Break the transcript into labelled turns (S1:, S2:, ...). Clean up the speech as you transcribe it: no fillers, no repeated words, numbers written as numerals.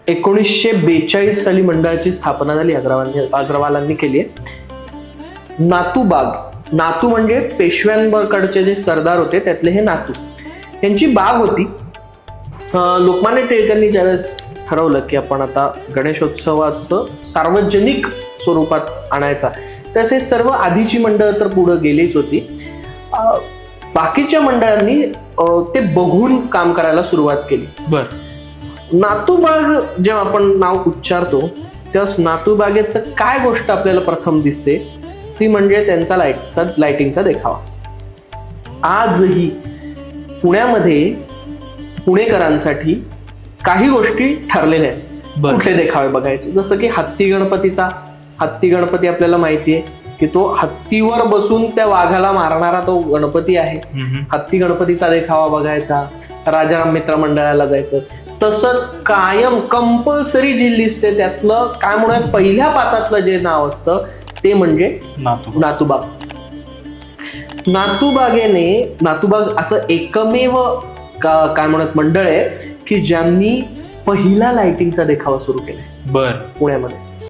S1: 1942 साली मंडळाची स्थापना झाली, अग्रवालांनी केली आहे. नातू म्हणजे पेशव्यांकडचे जे सरदार होते त्यातले हे नातू, यांची बाग होती. लोकमान्य टिळकांनी ज्यावेळेस ठरवलं की आपण आता गणेशोत्सवाचं सार्वजनिक स्वरूपात आणायचा, त्यास हे सर्व आधीची मंडळ तर पुढे गेलीच होती. बाकीच्या मंडळांनी ते बघून काम करायला सुरुवात केली.
S2: बर.
S1: नातूबाग जेव्हा आपण नाव उच्चारतो तेव्हा नातूबागेचं काय गोष्ट आपल्याला प्रथम दिसते ती म्हणजे त्यांचा लाइटिंगचा देखावा. आजही पुण्यामध्ये पुणेकरांसाठी काही गोष्टी ठरलेल्या आहेत कुठले देखावे बघायचे. जसं की हत्ती गणपती आपल्याला माहितीये की तो हत्तीवर बसून त्या वाघाला मारणारा तो गणपती आहे. हत्ती गणपतीचा देखावा बघायचा, राजाराम मित्र मंडळाला जायचं. तसंच कायम कंपल्सरी जी लिस्ट आहे त्यातलं काय म्हणूयात पहिल्या 5 जे नाव असतं ते म्हणजे नातूबाग. नातूबाग असं एकमेव काय म्हणत मंडळ आहे की ज्यांनी पहिला लाइटिंगचा देखावा सुरू केलाय
S2: बर
S1: पुण्यामध्ये.